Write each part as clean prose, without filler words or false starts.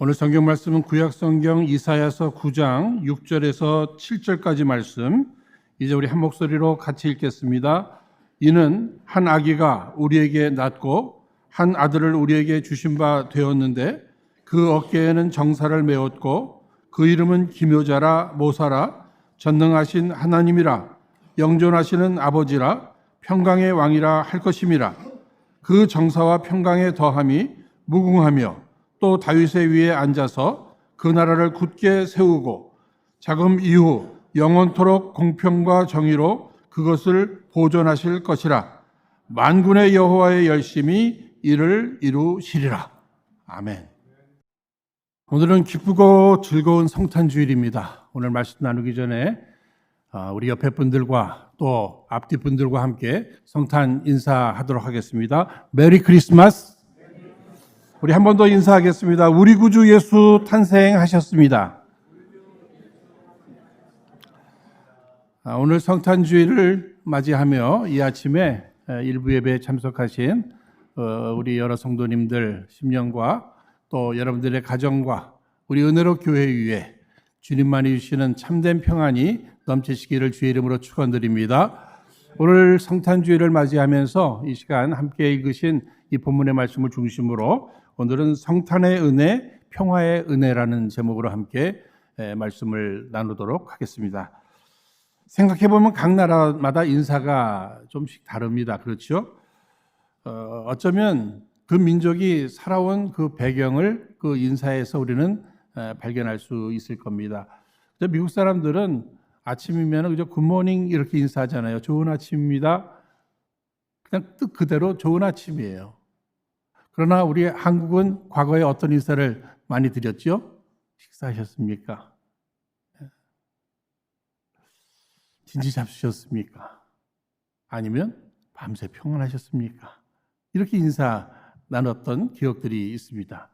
오늘 성경 말씀은 구약 성경 이사야서 9장 6절에서 7절까지 말씀, 이제 우리 한 목소리로 같이 읽겠습니다. 이는 한 아기가 우리에게 낳고 한 아들을 우리에게 주신 바 되었는데 그 어깨에는 정사를 메었고 그 이름은 기묘자라 모사라 전능하신 하나님이라 영존하시는 아버지라 평강의 왕이라 할 것임이라. 그 정사와 평강의 더함이 무궁하며 또 다윗의 위에 앉아서 그 나라를 굳게 세우고 자금 이후 영원토록 공평과 정의로 그것을 보존하실 것이라. 만군의 여호와의 열심히 이를 이루시리라. 아멘. 오늘은 기쁘고 즐거운 성탄주일입니다. 오늘 말씀 나누기 전에 우리 옆에 분들과 또 앞뒤 분들과 함께 성탄 인사하도록 하겠습니다. 메리 크리스마스. 우리 한 번 더 인사하겠습니다. 우리 구주 예수 탄생하셨습니다. 오늘 성탄주일을 맞이하며 이 아침에 일부 예배에 참석하신 우리 여러 성도님들 심령과 또 여러분들의 가정과 우리 은혜로 교회 위에 주님만이 주시는 참된 평안이 넘치시기를 주의 이름으로 축원드립니다. 오늘 성탄주일을 맞이하면서 이 시간 함께 읽으신 이 본문의 말씀을 중심으로 오늘은 성탄의 은혜, 평화의 은혜라는 제목으로 함께 말씀을 나누도록 하겠습니다. 생각해보면 각 나라마다 인사가 좀씩 다릅니다. 그렇죠? 어쩌면 그 민족이 살아온 그 배경을 그 인사에서 우리는 발견할 수 있을 겁니다. 미국 사람들은 아침이면 그저 굿모닝 이렇게 인사하잖아요. 좋은 아침입니다. 그냥 뜻 그대로 좋은 아침이에요. 그러나 우리 한국은 과거에 어떤 인사를 많이 드렸죠? 식사하셨습니까? 진지 잡수셨습니까? 아니면 밤새 평안하셨습니까? 이렇게 인사 나눴던 기억들이 있습니다.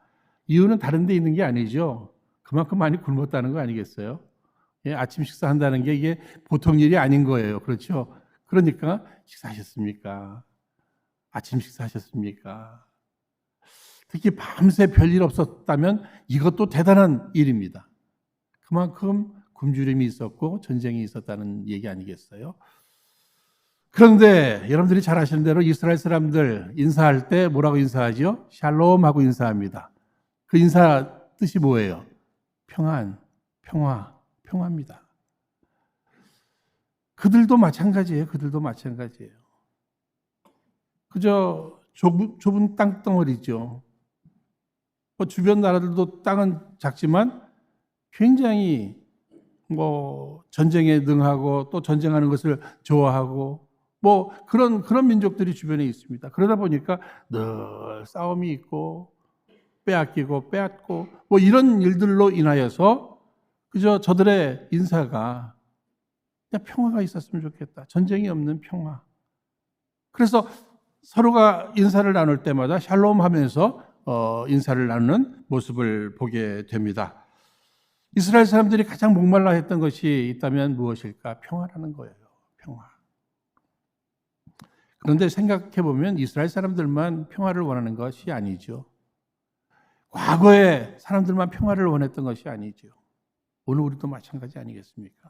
이유는 다른 데 있는 게 아니죠. 그만큼 많이 굶었다는 거 아니겠어요? 아침 식사한다는 게 이게 보통 일이 아닌 거예요. 그렇죠? 그러니까 식사하셨습니까? 아침 식사하셨습니까? 특히 밤새 별일 없었다면 이것도 대단한 일입니다. 그만큼 굶주림이 있었고 전쟁이 있었다는 얘기 아니겠어요? 그런데 여러분들이 잘 아시는 대로 이스라엘 사람들 인사할 때 뭐라고 인사하죠? 샬롬 하고 인사합니다. 그 인사 뜻이 뭐예요? 평안, 평화, 평화입니다. 그들도 마찬가지예요. 그들도 마찬가지예요. 그저 좁은 땅덩어리죠. 주변 나라들도 땅은 작지만 굉장히 전쟁에 능하고 또 전쟁하는 것을 좋아하고 그런 민족들이 주변에 있습니다. 그러다 보니까 늘 싸움이 있고 빼앗기고 빼앗고 이런 일들로 인하여서 그저 저들의 인사가 그냥 평화가 있었으면 좋겠다. 전쟁이 없는 평화. 그래서 서로가 인사를 나눌 때마다 샬롬 하면서 인사를 나누는 모습을 보게 됩니다. 이스라엘 사람들이 가장 목말라 했던 것이 있다면 무엇일까? 평화라는 거예요. 평화. 그런데 생각해 보면 이스라엘 사람들만 평화를 원하는 것이 아니죠. 과거에 사람들만 평화를 원했던 것이 아니죠. 오늘 우리도 마찬가지 아니겠습니까?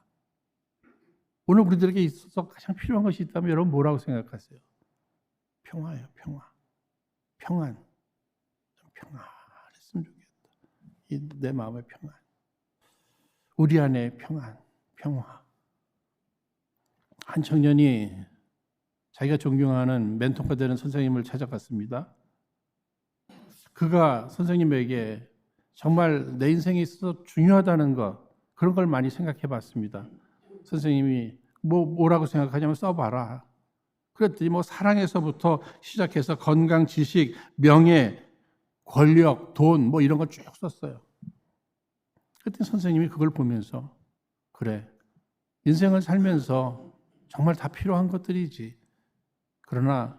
오늘 우리들에게 있어서 가장 필요한 것이 있다면 여러분 뭐라고 생각하세요? 평화예요. 평화. 평안. 좀 평안했으면 좋겠다. 내 마음의 평안. 우리 안에 평안, 평화. 한 청년이 자기가 존경하는 멘토가 되는 선생님을 찾아갔습니다. 그가 선생님에게 정말 내 인생에 있어서 중요하다는 것, 그런 걸 많이 생각해 봤습니다. 선생님이 뭐라고 생각하냐면 써봐라. 그랬더니 사랑에서부터 시작해서 건강, 지식, 명예, 권력, 돈 이런 걸 쭉 썼어요. 그랬더니 선생님이 그걸 보면서 그래, 인생을 살면서 정말 다 필요한 것들이지. 그러나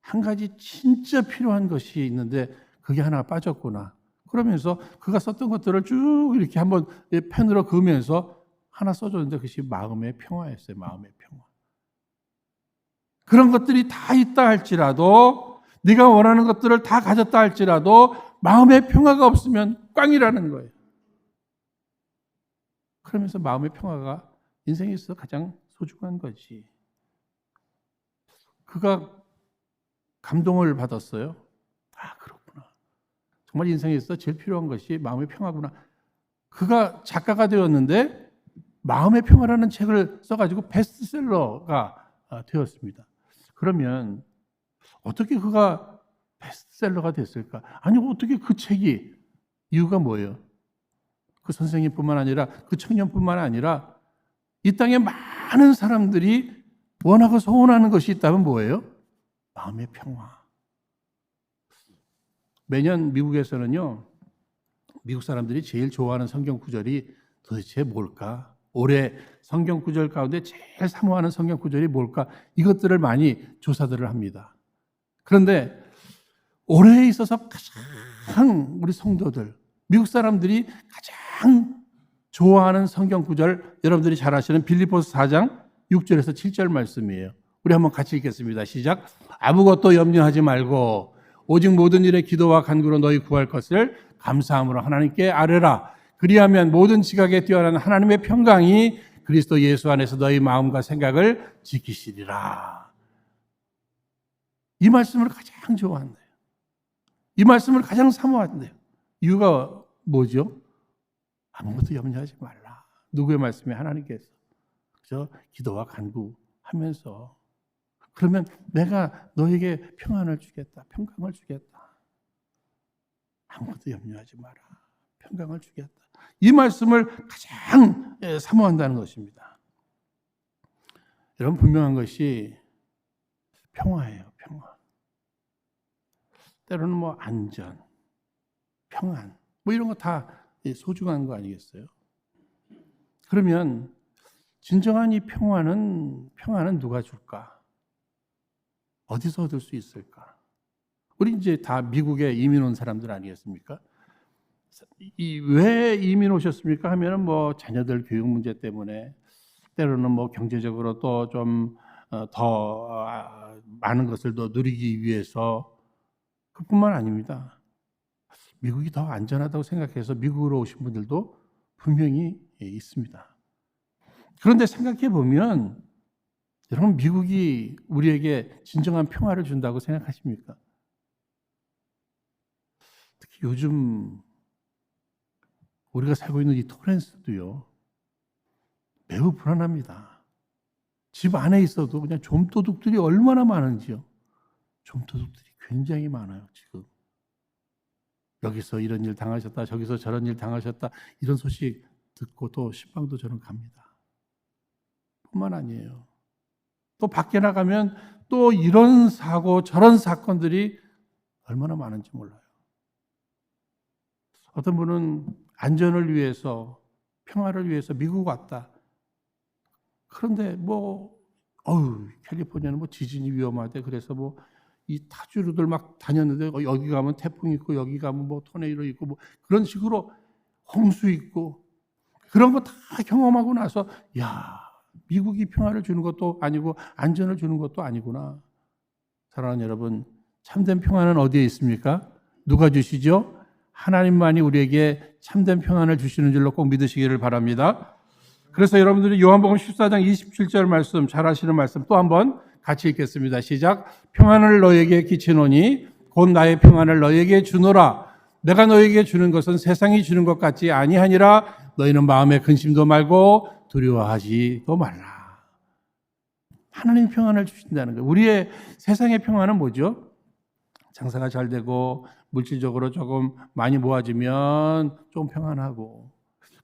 한 가지 진짜 필요한 것이 있는데 그게 하나 빠졌구나. 그러면서 그가 썼던 것들을 쭉 이렇게 한번 펜으로 그으면서 하나 써줬는데 그것이 마음의 평화였어요. 마음의 평화. 그런 것들이 다 있다 할지라도 네가 원하는 것들을 다 가졌다 할지라도 마음의 평화가 없으면 꽝이라는 거예요. 그러면서 마음의 평화가 인생에 있어서 가장 소중한 거지. 그가 감동을 받았어요. 아, 그렇구나. 정말 인생에 있어서 제일 필요한 것이 마음의 평화구나. 그가 작가가 되었는데 마음의 평화라는 책을 써가지고 베스트셀러가 되었습니다. 그러면 어떻게 그가 베스트셀러가 됐을까? 아니, 어떻게 그 책이, 이유가 뭐예요? 그 선생님뿐만 아니라 그 청년뿐만 아니라 이 땅에 많은 사람들이 원하고 소원하는 것이 있다면 뭐예요? 마음의 평화. 매년 미국에서는요, 미국 사람들이 제일 좋아하는 성경 구절이 도대체 뭘까? 올해 성경 구절 가운데 제일 사모하는 성경 구절이 뭘까? 이것들을 많이 조사들을 합니다. 그런데 올해에 있어서 가장 우리 성도들, 미국 사람들이 가장 좋아하는 성경 구절, 여러분들이 잘 아시는 빌립보서 4장 6절에서 7절 말씀이에요. 우리 한번 같이 읽겠습니다. 시작. 아무것도 염려하지 말고 오직 모든 일에 기도와 간구로 너희 구할 것을 감사함으로 하나님께 아뢰라. 그리하면 모든 지각에 뛰어난 하나님의 평강이 그리스도 예수 안에서 너희 마음과 생각을 지키시리라. 이 말씀을 가장 좋아한대요. 이 말씀을 가장 사모한대요. 이유가 뭐죠? 아무것도 염려하지 말라. 누구의 말씀이? 하나님께서. 그래서 기도와 간구하면서 그러면 내가 너에게 평안을 주겠다. 평강을 주겠다. 아무것도 염려하지 마라. 평강을 주겠다. 이 말씀을 가장 사모한다는 것입니다. 여러분, 분명한 것이 평화예요. 평화. 때로는 뭐 안전, 평안, 뭐 이런 거 다 소중한 거 아니겠어요? 그러면 진정한 이 평화는 누가 줄까? 어디서 얻을 수 있을까? 우리 이제 다 미국에 이민 온 사람들 아니겠습니까? 왜 이민 오셨습니까? 하면은 뭐 자녀들 교육 문제 때문에, 때로는 뭐 경제적으로 또 좀 더 많은 것을 더 누리기 위해서, 그뿐만 아닙니다. 미국이 더 안전하다고 생각해서 미국으로 오신 분들도 분명히 있습니다. 그런데 생각해 보면 여러분, 미국이 우리에게 진정한 평화를 준다고 생각하십니까? 특히 요즘 우리가 살고 있는 이 토렌스도요, 매우 불안합니다. 집 안에 있어도 그냥 좀도둑들이 얼마나 많은지요. 좀도둑들이 굉장히 많아요, 지금. 여기서 이런 일 당하셨다, 저기서 저런 일 당하셨다, 이런 소식 듣고 또 신방도 저는 갑니다. 뿐만 아니에요. 또 밖에 나가면 또 이런 사고, 저런 사건들이 얼마나 많은지 몰라요. 어떤 분은 안전을 위해서, 평화를 위해서 미국 왔다. 그런데 캘리포니아는 뭐 지진이 위험하대. 그래서 뭐 이 타주로들 막 다녔는데 여기 가면 태풍 있고 여기 가면 뭐 토네이도 있고 뭐 그런 식으로 홍수 있고 그런 거 다 경험하고 나서 야, 미국이 평화를 주는 것도 아니고 안전을 주는 것도 아니구나. 사랑하는 여러분, 참된 평화는 어디에 있습니까? 누가 주시죠? 하나님만이 우리에게 참된 평안을 주시는 줄로 꼭 믿으시기를 바랍니다. 그래서 여러분들이 요한복음 14장 27절 말씀, 잘 아시는 말씀 또 한번 같이 읽겠습니다. 시작. 평안을 너에게 끼치노니 곧 나의 평안을 너에게 주노라. 내가 너에게 주는 것은 세상이 주는 것 같지 아니하니라. 너희는 마음에 근심도 말고 두려워하지도 말라. 하나님 평안을 주신다는 거예요. 우리의 세상의 평안은 뭐죠? 장사가 잘 되고 물질적으로 조금 많이 모아지면 좀 평안하고,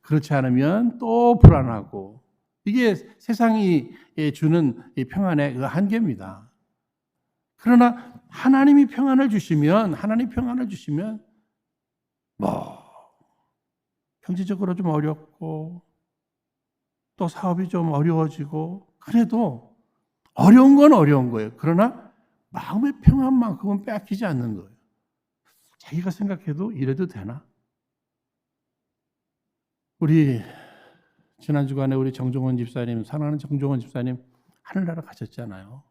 그렇지 않으면 또 불안하고, 이게 세상이 주는 평안의 그 한계입니다. 그러나 하나님 평안을 주시면 경제적으로 좀 어렵고 또 사업이 좀 어려워지고, 그래도 어려운 건 어려운 거예요. 그러나 마음의 평안만큼은 빼앗기지 않는 거예요. 자기가 생각해도 이래도 되나? 우리 지난 주간에 우리 정종원 집사님, 사랑하는 정종원 집사님 하늘나라 가셨잖아요.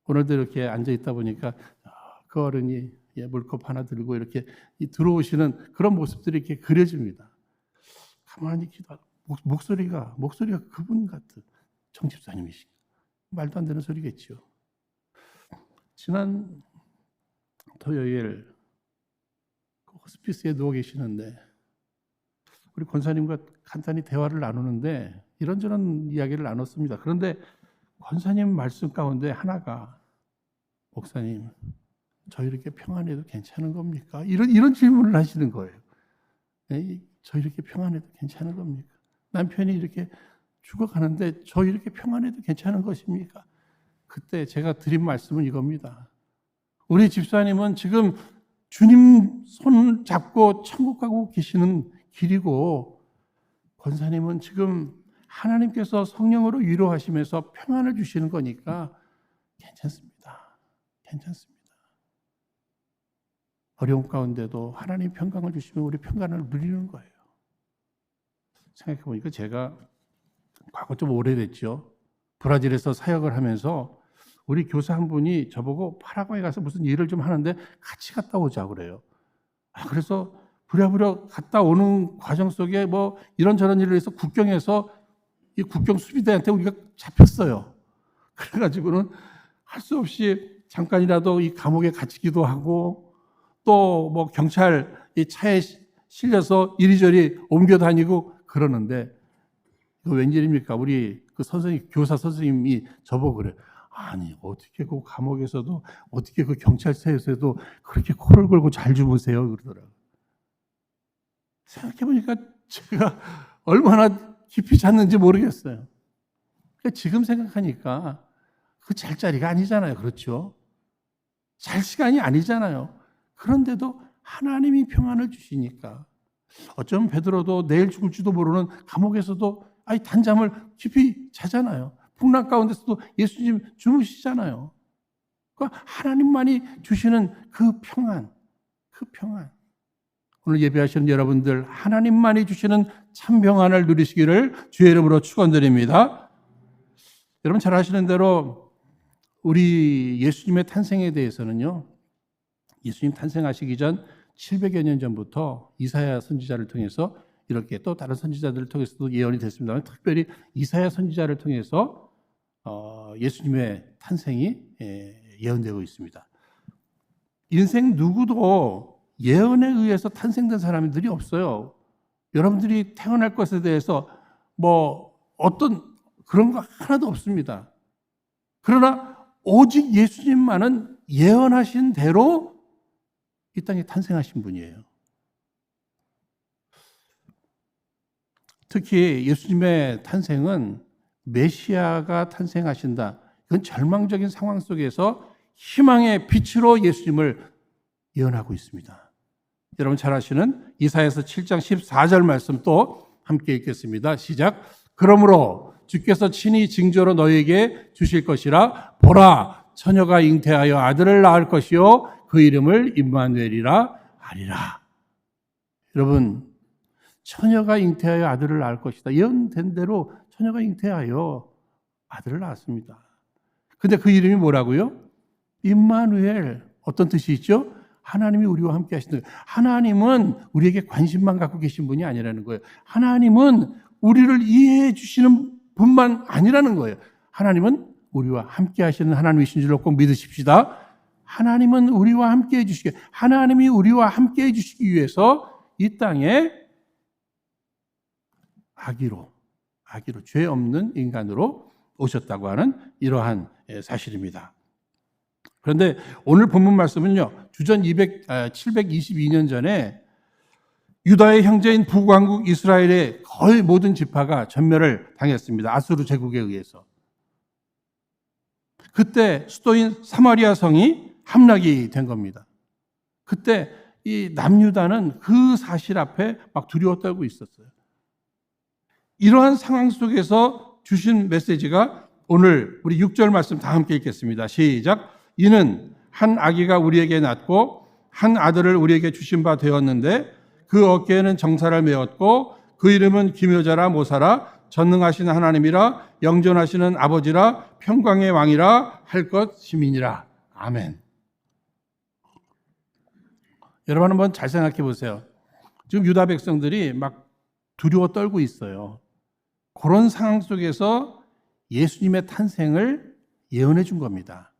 오늘도 이렇게 앉아 있다 보니까 그 어른이 물컵 하나 들고 이렇게 들어오시는 그런 모습들이 이렇게 그려집니다. 가만히 기도하고 목소리가 그분 같은 정 집사님이시고 말도 안 되는 소리겠죠. 지난 토요일 호스피스에 누워 계시는데 우리 권사님과 간단히 대화를 나누는데 이런저런 이야기를 나눴습니다. 그런데 권사님 말씀 가운데 하나가 목사님 저 이렇게 평안해도 괜찮은 겁니까? 이런 질문을 하시는 거예요. 저 이렇게 평안해도 괜찮은 겁니까? 남편이 이렇게 죽어가는데 저 이렇게 평안해도 괜찮은 것입니까? 그때 제가 드린 말씀은 이겁니다. 우리 집사님은 지금 주님 손 잡고 천국 가고 계시는 길이고 권사님은 지금 하나님께서 성령으로 위로하시면서 평안을 주시는 거니까 괜찮습니다. 괜찮습니다. 어려움 가운데도 하나님 평강을 주시면 우리 평강을 누리는 거예요. 생각해보니까 제가 과거 좀 오래됐죠. 브라질에서 사역을 하면서 우리 교사 한 분이 저보고 파라과이 가서 무슨 일을 좀 하는데 같이 갔다 오자 그래요. 그래서 부랴부랴 갔다 오는 과정 속에 뭐 이런저런 일을 해서 국경에서 이 국경 수비대한테 우리가 잡혔어요. 그래가지고는 할 수 없이 잠깐이라도 이 감옥에 갇히기도 하고 또 뭐 경찰 이 차에 실려서 이리저리 옮겨 다니고 그러는데 이거 웬일입니까? 우리 그 선생님, 교사 선생님이 저보고 그래. 아니 어떻게 그 감옥에서도 어떻게 그 경찰서에서도 그렇게 코를 골고 잘 주무세요 그러더라고요. 생각해보니까 제가 얼마나 깊이 잤는지 모르겠어요. 그러니까 지금 생각하니까 그 잘 자리가 아니잖아요. 그렇죠? 잘 시간이 아니잖아요. 그런데도 하나님이 평안을 주시니까 어쩌면 베드로도 내일 죽을지도 모르는 감옥에서도 단잠을 깊이 자잖아요. 풍랑 가운데서도 예수님 주무시잖아요. 그러니까 하나님만이 주시는 그 평안. 오늘 예배하시는 여러분들 하나님만이 주시는 참 평안을 누리시기를 주의 이름으로 축원드립니다. 여러분 잘 아시는 대로 우리 예수님의 탄생에 대해서는요. 예수님 탄생하시기 전 700여 년 전부터 이사야 선지자를 통해서 이렇게 또 다른 선지자들을 통해서도 예언이 됐습니다만 특별히 이사야 선지자를 통해서 예수님의 탄생이 예언되고 있습니다. 인생 누구도 예언에 의해서 탄생된 사람들이 없어요. 여러분들이 태어날 것에 대해서 뭐 어떤 그런 거 하나도 없습니다. 그러나 오직 예수님만은 예언하신 대로 이 땅에 탄생하신 분이에요. 특히 예수님의 탄생은 메시아가 탄생하신다. 이건 절망적인 상황 속에서 희망의 빛으로 예수님을 예언하고 있습니다. 여러분 잘 아시는 이사야서 7장 14절 말씀 또 함께 읽겠습니다. 시작. 그러므로 주께서 친히 징조로 너희에게 주실 것이라. 보라, 처녀가 잉태하여 아들을 낳을 것이요 그 이름을 임마누엘이라 하리라. 여러분, 처녀가 잉태하여 아들을 낳을 것이다. 예언된 대로 처녀가 잉태하여 아들을 낳았습니다. 근데 그 이름이 뭐라고요? 임마누엘. 어떤 뜻이 있죠? 하나님이 우리와 함께 하신다. 하나님은 우리에게 관심만 갖고 계신 분이 아니라는 거예요. 하나님은 우리를 이해해 주시는 분만 아니라는 거예요. 하나님은 우리와 함께 하시는 하나님이신 줄로 꼭 믿으십시다. 하나님은 우리와 함께 해주시기, 하나님이 우리와 함께 해주시기 위해서 이 땅에 아기로 죄 없는 인간으로 오셨다고 하는 이러한 사실입니다. 그런데 오늘 본문 말씀은요, 주전 722년 전에 유다의 형제인 북왕국 이스라엘의 거의 모든 지파가 전멸을 당했습니다. 아수르 제국에 의해서. 그때 수도인 사마리아 성이 함락이 된 겁니다. 그때 이 남유다는 그 사실 앞에 막 두려워 떨고 있었어요. 이러한 상황 속에서 주신 메시지가 오늘 우리 6절 말씀 다 함께 읽겠습니다. 시작. 이는 한 아기가 우리에게 낳고 한 아들을 우리에게 주신 바 되었는데 그 어깨에는 정사를 메었고 그 이름은 기묘자라 모사라 전능하신 하나님이라 영존하시는 아버지라 평강의 왕이라 할 것임이니라. 아멘. 여러분 한번 잘 생각해 보세요. 지금 유다 백성들이 막 두려워 떨고 있어요. 그런 상황 속에서 예수님의 탄생을 예언해 준 겁니다.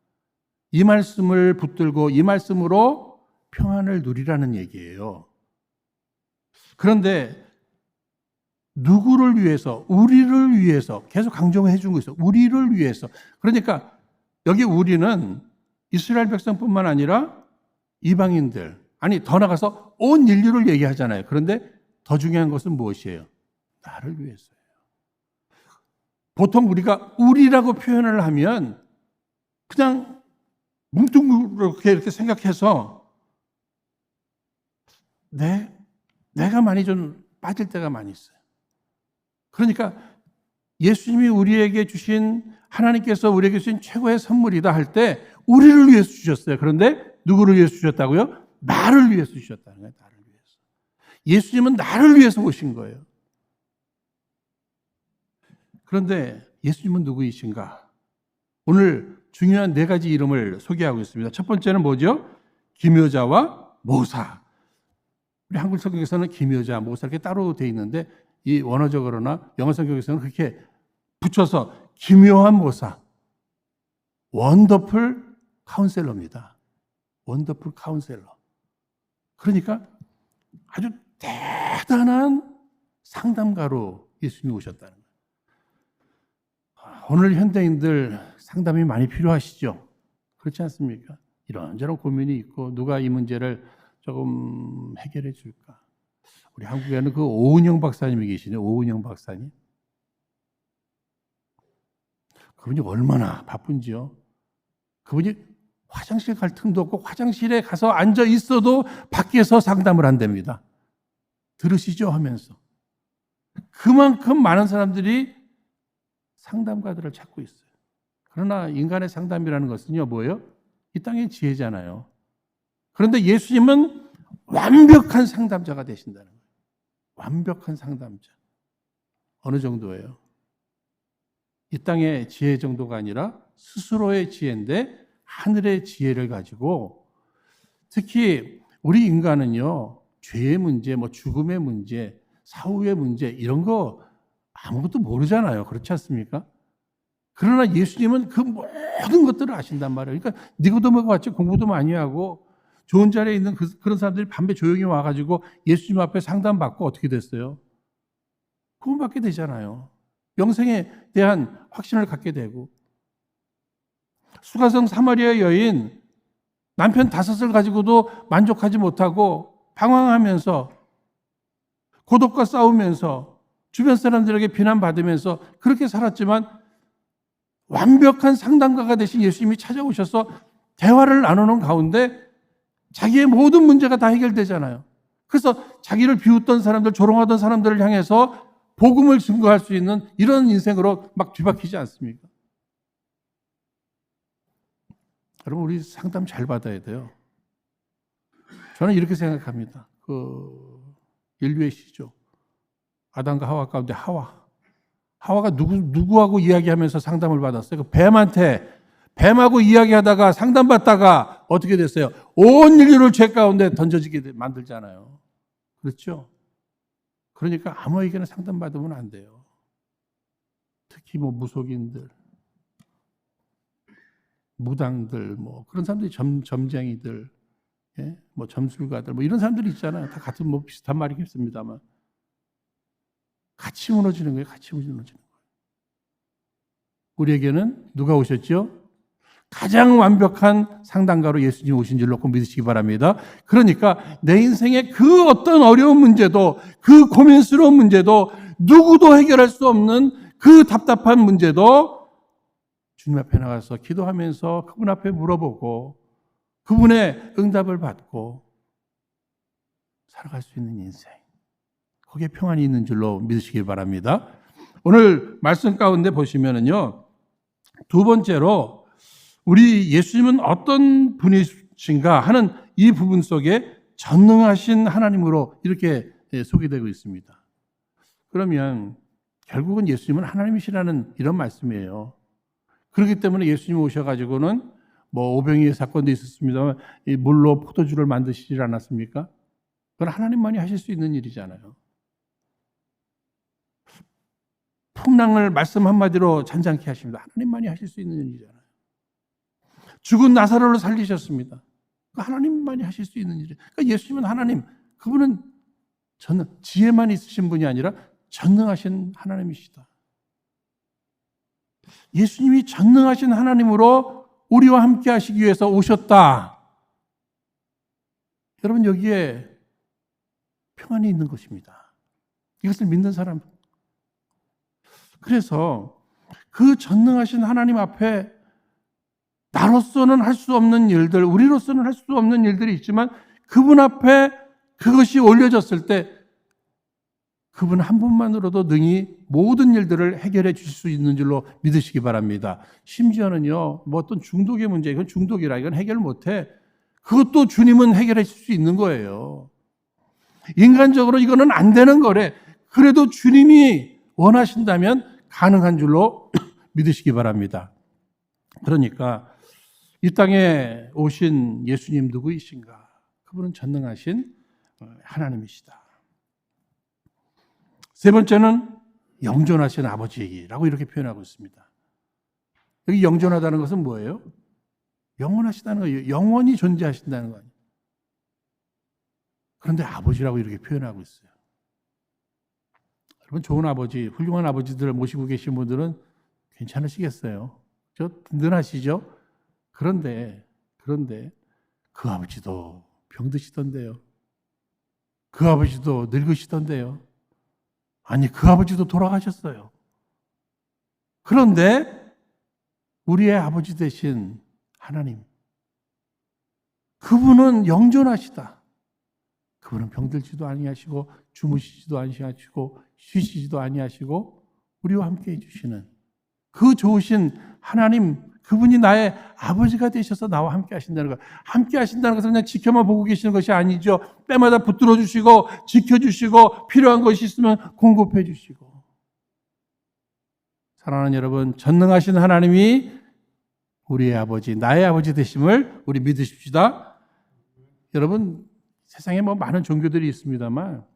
이 말씀을 붙들고 이 말씀으로 평안을 누리라는 얘기예요. 그런데 누구를 위해서? 우리를 위해서. 계속 강조해 준 거 있어요. 우리를 위해서. 그러니까 여기 우리는 이스라엘 백성뿐만 아니라 이방인들, 아니 더 나가서 온 인류를 얘기하잖아요. 그런데 더 중요한 것은 무엇이에요? 나를 위해서예요. 보통 우리가 우리라고 표현을 하면 그냥 뭉뚱그렇게 이렇게 생각해서 내가 많이 좀 빠질 때가 많이 있어요. 그러니까 예수님이 우리에게 주신, 하나님께서 우리에게 주신 최고의 선물이다 할 때 우리를 위해서 주셨어요. 그런데 누구를 위해서 주셨다고요? 나를 위해서 주셨다는 거예요. 나를 위해서. 예수님은 나를 위해서 오신 거예요. 그런데 예수님은 누구이신가? 오늘 중요한 4가지 이름을 소개하고 있습니다. 첫 번째는 뭐죠? 기묘자와 모사. 우리 한글 성경에서는 기묘자, 모사 이렇게 따로 되어 있는데 이 원어적으로나 영어 성경에서는 그렇게 붙여서 기묘한 모사, 원더풀 카운셀러입니다. 원더풀 카운셀러. 그러니까 아주 대단한 상담가로 예수님이 오셨다는 거예요. 오늘 현대인들 상담이 많이 필요하시죠? 그렇지 않습니까? 이런저런 고민이 있고 누가 이 문제를 조금 해결해 줄까? 우리 한국에는 그 오은영 박사님이 계시네요. 오은영 박사님. 그분이 얼마나 바쁜지요. 그분이 화장실 갈 틈도 없고 화장실에 가서 앉아 있어도 밖에서 상담을 한답니다. 들으시죠? 하면서. 그만큼 많은 사람들이 상담가들을 찾고 있어요. 그러나 인간의 상담이라는 것은요, 뭐예요? 이 땅의 지혜잖아요. 그런데 예수님은 완벽한 상담자가 되신다는 거예요. 완벽한 상담자. 어느 정도예요? 이 땅의 지혜 정도가 아니라 스스로의 지혜인데 하늘의 지혜를 가지고, 특히 우리 인간은요, 죄의 문제, 뭐 죽음의 문제, 사후의 문제 이런 거 아무것도 모르잖아요. 그렇지 않습니까? 그러나 예수님은 그 모든 것들을 아신단 말이에요. 그러니까 니고데모가 같이 공부도 많이 하고 좋은 자리에 있는 그런 사람들이 밤에 조용히 와가지고 예수님 앞에 상담받고 어떻게 됐어요? 구원받게 되잖아요. 영생에 대한 확신을 갖게 되고. 수가성 사마리아 여인, 남편 5을 가지고도 만족하지 못하고 방황하면서 고독과 싸우면서 주변 사람들에게 비난받으면서 그렇게 살았지만 완벽한 상담가가 되신 예수님이 찾아오셔서 대화를 나누는 가운데 자기의 모든 문제가 다 해결되잖아요. 그래서 자기를 비웃던 사람들, 조롱하던 사람들을 향해서 복음을 증거할 수 있는 이런 인생으로 막 뒤바뀌지 않습니까? 여러분, 우리 상담 잘 받아야 돼요. 저는 이렇게 생각합니다. 인류의 시조. 아담과 하와 가운데 하와가 누구하고 이야기하면서 상담을 받았어요? 뱀하고 이야기하다가 상담받다가 어떻게 됐어요? 온 인류를 죄 가운데 던져지게 만들잖아요. 그렇죠? 그러니까 아무에게나 상담받으면 안 돼요. 특히 뭐 무속인들, 무당들, 뭐 그런 사람들이 점쟁이들, 예? 뭐 점술가들, 뭐 이런 사람들이 있잖아요. 다 같은 뭐 비슷한 말이겠습니다만. 같이 무너지는 거예요. 같이 무너지는 거예요. 우리에게는 누가 오셨죠? 가장 완벽한 상담가로 예수님이 오신 줄 놓고 믿으시기 바랍니다. 그러니까 내 인생의 그 어떤 어려운 문제도, 그 고민스러운 문제도, 누구도 해결할 수 없는 그 답답한 문제도 주님 앞에 나가서 기도하면서 그분 앞에 물어보고 그분의 응답을 받고 살아갈 수 있는 인생. 거기에 평안이 있는 줄로 믿으시길 바랍니다. 오늘 말씀 가운데 보시면은요, 2번째로 우리 예수님은 어떤 분이신가 하는 이 부분 속에 전능하신 하나님으로 이렇게 소개되고 있습니다. 그러면 결국은 예수님은 하나님이시라는 이런 말씀이에요. 그렇기 때문에 예수님이 오셔가지고는 뭐 오병이의 사건도 있었습니다만 이 물로 포도주를 만드시지 않았습니까? 그건 하나님만이 하실 수 있는 일이잖아요. 풍랑을 말씀 한마디로 잔잔케 하십니다. 하나님만이 하실 수 있는 일이잖아요. 죽은 나사로를 살리셨습니다. 하나님만이 하실 수 있는 일이에요. 그러니까 예수님은 하나님, 그분은 지혜만 있으신 분이 아니라 전능하신 하나님이시다. 예수님이 전능하신 하나님으로 우리와 함께 하시기 위해서 오셨다. 여러분, 여기에 평안이 있는 것입니다. 이것을 믿는 사람. 그래서 그 전능하신 하나님 앞에 나로서는 할 수 없는 일들, 우리로서는 할 수 없는 일들이 있지만 그분 앞에 그것이 올려졌을 때 그분 한 분만으로도 능히 모든 일들을 해결해 주실 수 있는 줄로 믿으시기 바랍니다. 심지어는요, 뭐 어떤 중독의 문제, 이건 중독이라 이건 해결 못해. 그것도 주님은 해결해 줄 수 있는 거예요. 인간적으로 이거는 안 되는 거래. 그래도 주님이 원하신다면 가능한 줄로 믿으시기 바랍니다. 그러니까 이 땅에 오신 예수님 누구이신가? 그분은 전능하신 하나님이시다. 세 번째는 영존하신 아버지라고 이렇게 표현하고 있습니다. 여기 영존하다는 것은 뭐예요? 영원하시다는 거예요. 영원히 존재하신다는 거예요. 그런데 아버지라고 이렇게 표현하고 있어요. 여러분, 좋은 아버지, 훌륭한 아버지들을 모시고 계신 분들은 괜찮으시겠어요? 저 든든하시죠? 그런데 그 아버지도 병드시던데요. 그 아버지도 늙으시던데요. 아니, 그 아버지도 돌아가셨어요. 그런데 우리의 아버지 되신 하나님, 그분은 영존하시다. 그분은 병들지도 아니하시고 주무시지도 아니하시고 쉬시지도 아니하시고 우리와 함께 해주시는 그 좋으신 하나님, 그분이 나의 아버지가 되셔서 나와 함께 하신다는 것. 함께 하신다는 것은 그냥 지켜만 보고 계시는 것이 아니죠. 때마다 붙들어 주시고 지켜주시고 필요한 것이 있으면 공급해 주시고. 사랑하는 여러분, 전능하신 하나님이 우리의 아버지, 나의 아버지 되심을 우리 믿으십시다. 여러분, 세상에 뭐 많은 종교들이 있습니다만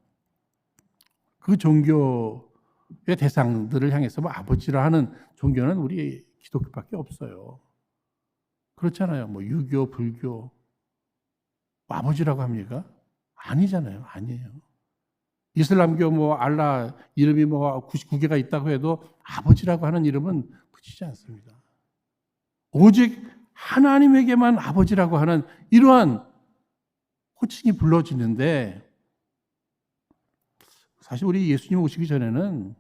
그 종교의 대상들을 향해서 뭐 아버지라 하는 종교는 우리 기독교밖에 없어요. 그렇잖아요. 뭐 유교, 불교, 뭐 아버지라고 합니까? 아니잖아요. 아니에요. 이슬람교 뭐 알라 이름이 뭐 99개가 있다고 해도 아버지라고 하는 이름은 붙이지 않습니다. 오직 하나님에게만 아버지라고 하는 이러한 호칭이 불러지는데, 사실 우리 예수님 오시기 전에는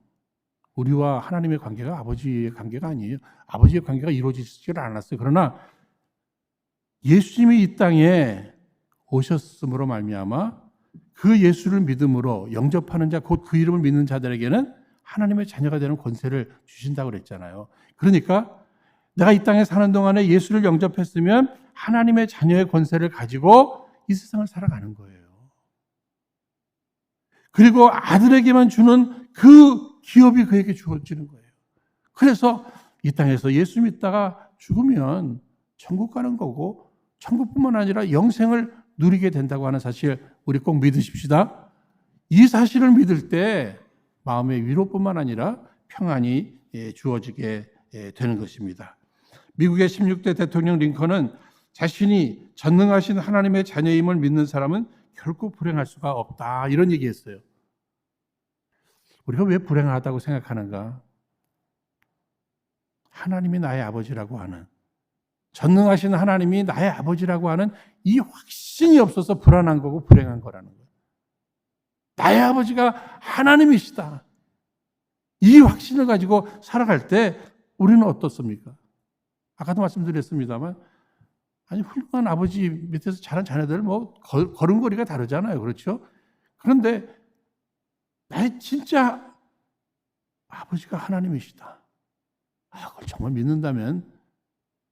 우리와 하나님의 관계가 아버지의 관계가 아니에요. 아버지의 관계가 이루어지지 않았어요. 그러나 예수님이 이 땅에 오셨음으로 말미암아 그 예수를 믿음으로 영접하는 자, 곧 그 이름을 믿는 자들에게는 하나님의 자녀가 되는 권세를 주신다고 그랬잖아요. 그러니까 내가 이 땅에 사는 동안에 예수를 영접했으면 하나님의 자녀의 권세를 가지고 이 세상을 살아가는 거예요. 그리고 아들에게만 주는 그 기업이 그에게 주어지는 거예요. 그래서 이 땅에서 예수 믿다가 죽으면 천국 가는 거고, 천국뿐만 아니라 영생을 누리게 된다고 하는 사실 우리 꼭 믿으십시다. 이 사실을 믿을 때 마음의 위로뿐만 아니라 평안이 주어지게 되는 것입니다. 미국의 16대 대통령 링컨은 자신이 전능하신 하나님의 자녀임을 믿는 사람은 결코 불행할 수가 없다, 이런 얘기했어요. 우리가 왜 불행하다고 생각하는가? 하나님이 나의 아버지라고 하는, 전능하신 하나님이 나의 아버지라고 하는 이 확신이 없어서 불안한 거고 불행한 거라는 거예요. 나의 아버지가 하나님이시다, 이 확신을 가지고 살아갈 때 우리는 어떻습니까? 아까도 말씀드렸습니다만, 아니, 훌륭한 아버지 밑에서 자란 자녀들 뭐 걸음걸이가 다르잖아요. 그렇죠? 그런데 나의 진짜 아버지가 하나님이시다, 그걸 정말 믿는다면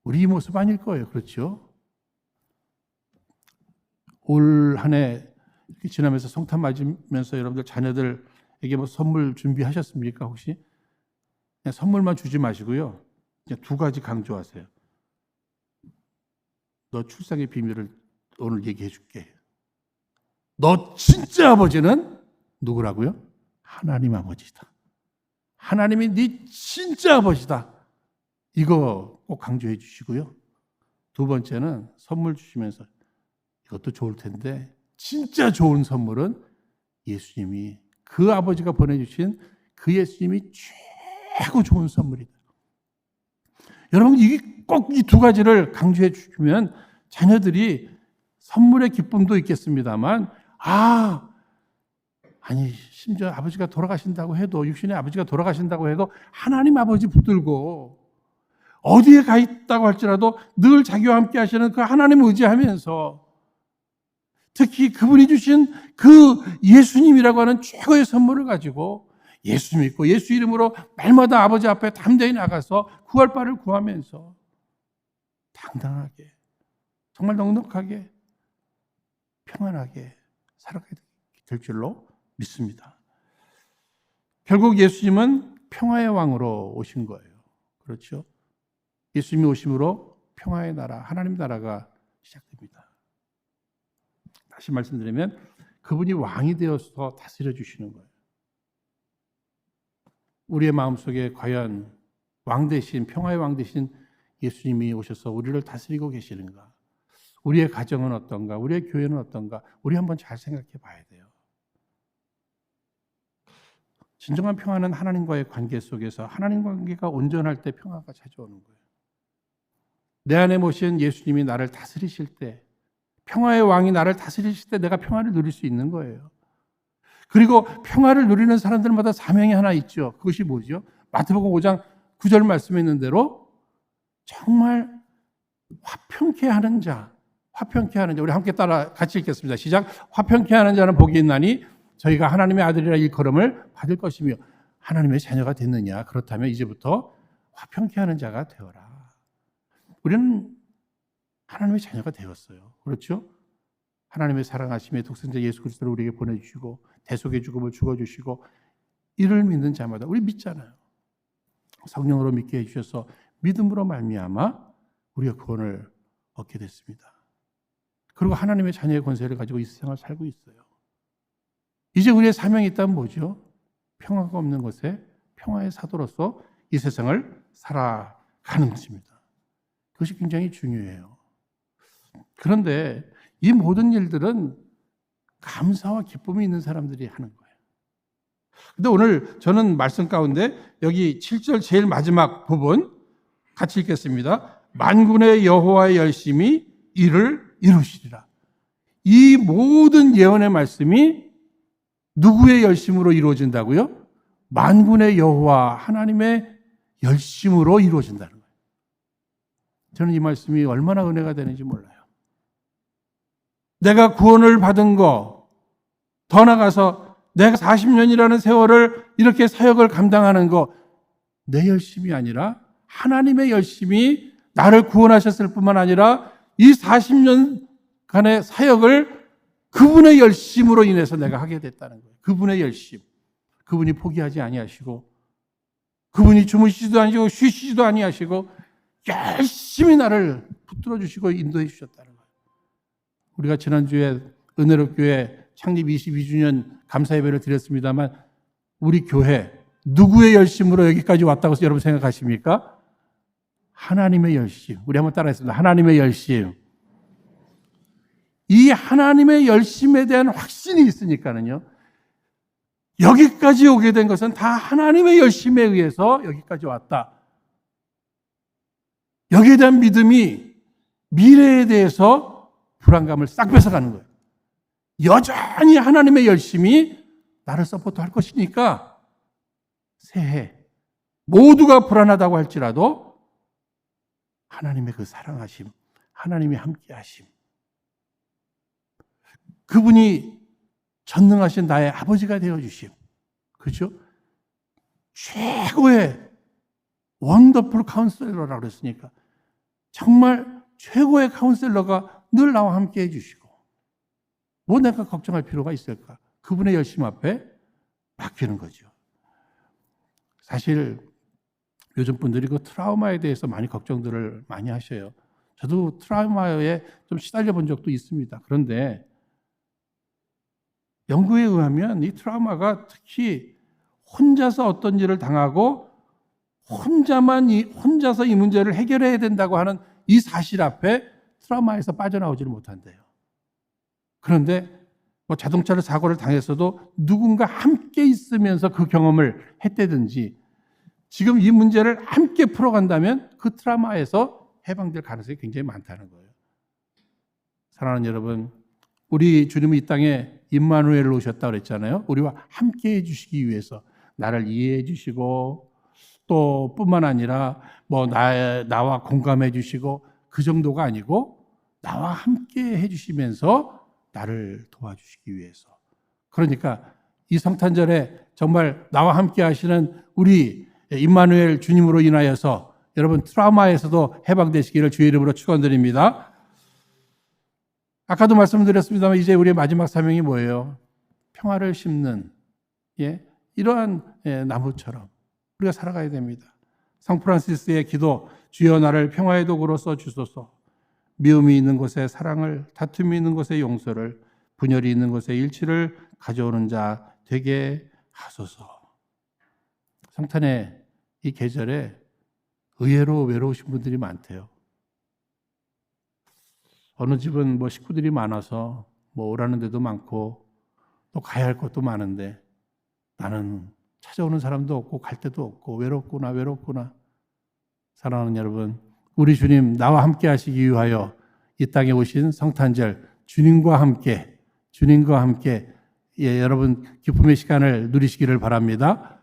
우리 이 모습 아닐 거예요. 그렇죠? 올 한 해 이렇게 지나면서 성탄 맞으면서 여러분들 자녀들에게 뭐 선물 준비하셨습니까? 혹시? 그냥 선물만 주지 마시고요, 두 가지 강조하세요. 너 출생의 비밀을 오늘 얘기해 줄게. 너 진짜 아버지는 누구라고요? 하나님 아버지다. 하나님이 네 진짜 아버지다. 이거 꼭 강조해 주시고요. 두 번째는 선물 주시면서 이것도 좋을 텐데 진짜 좋은 선물은 예수님이 그 아버지가 보내주신 그 예수님이 최고 좋은 선물이다. 여러분 이게 꼭 이 두 가지를 강조해 주시면 자녀들이 선물의 기쁨도 있겠습니다만 아니 심지어 아버지가 돌아가신다고 해도 육신의 아버지가 돌아가신다고 해도 하나님 아버지 붙들고 어디에 가 있다고 할지라도 늘 자기와 함께 하시는 그 하나님 의지하면서 특히 그분이 주신 그 예수님이라고 하는 최고의 선물을 가지고 예수 믿고 예수 이름으로 날마다 아버지 앞에 담대히 나가서 구할 바를 구하면서 당당하게 정말 넉넉하게 평안하게 살아가게 될 줄로 믿습니다. 결국 예수님은 평화의 왕으로 오신 거예요. 그렇죠? 예수님이 오심으로 평화의 나라, 하나님 나라가 시작됩니다. 다시 말씀드리면 그분이 왕이 되어서 다스려 주시는 거예요. 우리의 마음속에 과연 왕 대신, 평화의 왕 대신 예수님이 오셔서 우리를 다스리고 계시는가? 우리의 가정은 어떤가? 우리의 교회는 어떤가? 우리 한번 잘 생각해 봐야 돼요. 진정한 평화는 하나님과의 관계 속에서 하나님 관계가 온전할 때 평화가 찾아오는 거예요. 내 안에 모신 예수님이 나를 다스리실 때, 평화의 왕이 나를 다스리실 때 내가 평화를 누릴 수 있는 거예요. 그리고 평화를 누리는 사람들마다 사명이 하나 있죠. 그것이 뭐죠? 마태복음 5장 9절 말씀에 있는 대로 정말 화평케 하는 자, 우리 함께 따라 같이 읽겠습니다. 시작. 화평케 하는 자는 복이 있나니 저희가 하나님의 아들이라 일컬음을 받을 것이며 하나님의 자녀가 됐느냐? 그렇다면 이제부터 화평케 하는 자가 되어라. 우리는 하나님의 자녀가 되었어요. 그렇죠? 하나님의 사랑하심에 독생자 예수 그리스도를 우리에게 보내주시고 대속의 죽음을 죽어주시고 이를 믿는 자마다 우리 믿잖아요. 성령으로 믿게 해주셔서 믿음으로 말미암아 우리가 구원을 얻게 됐습니다. 그리고 하나님의 자녀의 권세를 가지고 이 세상을 살고 있어요. 이제 우리의 사명이 있다면 뭐죠? 평화가 없는 곳에 평화의 사도로서 이 세상을 살아가는 것입니다. 그것이 굉장히 중요해요. 그런데 이 모든 일들은 감사와 기쁨이 있는 사람들이 하는 거예요. 근데 오늘 저는 말씀 가운데 여기 7절 제일 마지막 부분 같이 읽겠습니다. 만군의 여호와의 열심히 이를 이루시리라. 이 모든 예언의 말씀이 누구의 열심으로 이루어진다고요? 만군의 여호와 하나님의 열심으로 이루어진다는 거예요. 저는 이 말씀이 얼마나 은혜가 되는지 몰라요. 내가 구원을 받은 거, 더 나아가서 내가 40년이라는 세월을 이렇게 사역을 감당하는 거, 내 열심이 아니라 하나님의 열심이 나를 구원하셨을 뿐만 아니라 이 40년간의 사역을 그분의 열심으로 인해서 내가 하게 됐다는 거예요. 그분의 열심. 그분이 포기하지 아니하시고 그분이 주무시지도 아니시고 쉬시지도 아니하시고 열심히 나를 붙들어 주시고 인도해 주셨다는 거예요. 우리가 지난주에 은혜롭교회 창립 22주년 감사 예배를 드렸습니다만 우리 교회 누구의 열심으로 여기까지 왔다고 여러분 생각하십니까? 하나님의 열심. 우리 한번 따라했습니다. 하나님의 열심. 이 하나님의 열심에 대한 확신이 있으니까는요. 여기까지 오게 된 것은 다 하나님의 열심에 의해서 여기까지 왔다. 여기에 대한 믿음이 미래에 대해서 불안감을 싹 뺏어가는 거예요. 여전히 하나님의 열심이 나를 서포트할 것이니까 새해 모두가 불안하다고 할지라도 하나님의 그 사랑하심, 하나님이 함께하심, 그분이 전능하신 나의 아버지가 되어주심, 그렇죠? 최고의 원더풀 카운셀러라고 그랬으니까 정말 최고의 카운셀러가 늘 나와 함께 해주시고 뭐 내가 걱정할 필요가 있을까? 그분의 열심 앞에 맡기는 거죠. 사실 요즘 분들이 그 트라우마에 대해서 많이 걱정들을 많이 하셔요. 저도 트라우마에 좀 시달려 본 적도 있습니다. 그런데 연구에 의하면 이 트라우마가 특히 혼자서 어떤 일을 당하고 혼자서 이 문제를 해결해야 된다고 하는 이 사실 앞에 트라우마에서 빠져나오지를 못한대요. 그런데 뭐 자동차로 사고를 당했어도 누군가 함께 있으면서 그 경험을 했다든지 지금 이 문제를 함께 풀어간다면 그 트라우마에서 해방될 가능성이 굉장히 많다는 거예요. 사랑하는 여러분, 우리 주님은 이 땅에 임마누엘로 오셨다고 그랬잖아요. 우리와 함께 해주시기 위해서 나를 이해해 주시고 또 뿐만 아니라 뭐 나와 공감해 주시고 그 정도가 아니고 나와 함께 해주시면서 나를 도와주시기 위해서. 그러니까 이 성탄절에 정말 나와 함께 하시는 우리 임마누엘 주님으로 인하여서 여러분 트라우마에서도 해방되시기를 주의 이름으로 축원드립니다. 아까도 말씀드렸습니다만 이제 우리의 마지막 사명이 뭐예요? 평화를 심는 이러한 나무처럼 우리가 살아가야 됩니다. 상 프란시스의 기도, 주여 나를 평화의 도구로 써주소서. 미움이 있는 곳에 사랑을, 다툼이 있는 곳에 용서를, 분열이 있는 곳에 일치를 가져오는 자 되게 하소서. 성탄의 이 계절에 의외로 외로우신 분들이 많대요. 어느 집은 뭐 식구들이 많아서 뭐 오라는 데도 많고 또 가야 할 것도 많은데 나는 찾아오는 사람도 없고 갈 데도 없고 외롭구나. 사랑하는 여러분, 우리 주님 나와 함께 하시기 위하여 이 땅에 오신 성탄절 주님과 함께 여러분 기쁨의 시간을 누리시기를 바랍니다.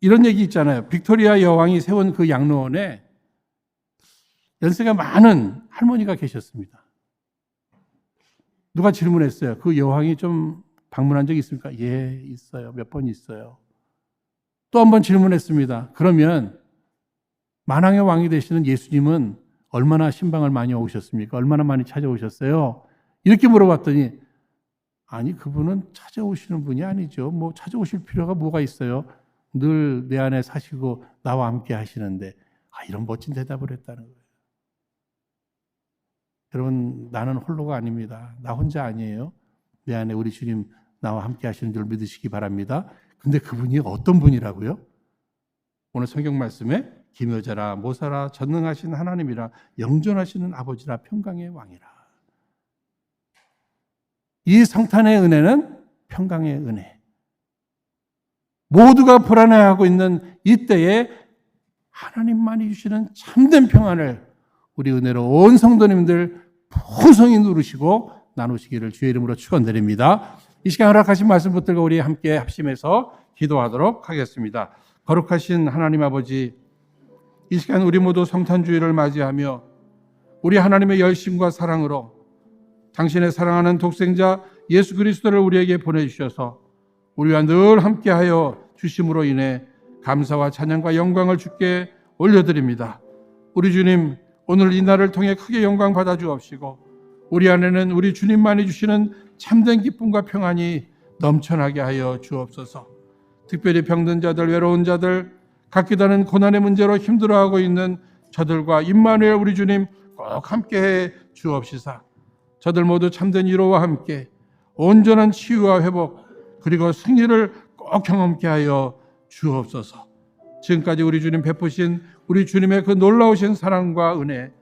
이런 얘기 있잖아요. 빅토리아 여왕이 세운 그 양로원에 연세가 많은 할머니가 계셨습니다. 누가 질문했어요. 그 여왕이 좀 방문한 적이 있습니까? 예, 있어요. 몇 번 있어요. 또 한 번 질문했습니다. 그러면 만왕의 왕이 되시는 예수님은 얼마나 신방을 많이 오셨습니까? 얼마나 많이 찾아오셨어요? 이렇게 물어봤더니 아니 그분은 찾아오시는 분이 아니죠. 뭐 찾아오실 필요가 뭐가 있어요? 늘 내 안에 사시고 나와 함께 하시는데 이런 멋진 대답을 했다는 거예요. 여러분 나는 홀로가 아닙니다. 나 혼자 아니에요. 내 안에 우리 주님 나와 함께 하시는 줄 믿으시기 바랍니다. 근데 그분이 어떤 분이라고요? 오늘 성경 말씀에 기묘자라 모사라 전능하신 하나님이라 영존하시는 아버지라 평강의 왕이라. 이 성탄의 은혜는 평강의 은혜. 모두가 불안해하고 있는 이때에 하나님만이 주시는 참된 평안을 우리 은혜로 온 성도님들 풍성히 누르시고 나누시기를 주의 이름으로 축원드립니다. 이 시간 허락하신 말씀 붙들고 우리 함께 합심해서 기도하도록 하겠습니다. 거룩하신 하나님 아버지, 이 시간 우리 모두 성탄주의를 맞이하며 우리 하나님의 열심과 사랑으로 당신의 사랑하는 독생자 예수 그리스도를 우리에게 보내주셔서 우리와 늘 함께하여 주심으로 인해 감사와 찬양과 영광을 주께 올려드립니다. 우리 주님, 오늘 이 날을 통해 크게 영광 받아 주옵시고 우리 안에는 우리 주님만이 주시는 참된 기쁨과 평안이 넘쳐나게 하여 주옵소서. 특별히 병든 자들, 외로운 자들, 각기 다른 고난의 문제로 힘들어하고 있는 저들과 임마누엘 우리 주님 꼭 함께해 주옵시사. 저들 모두 참된 위로와 함께 온전한 치유와 회복 그리고 승리를 꼭 경험케 하여 주옵소서. 지금까지 우리 주님 베푸신 우리 주님의 그 놀라우신 사랑과 은혜,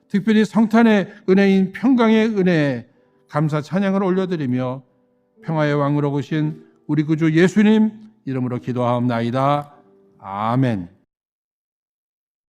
특별히 성탄의 은혜인 평강의 은혜에 감사 찬양을 올려드리며 평화의 왕으로 오신 우리 구주 예수님 이름으로 기도하옵나이다. 아멘.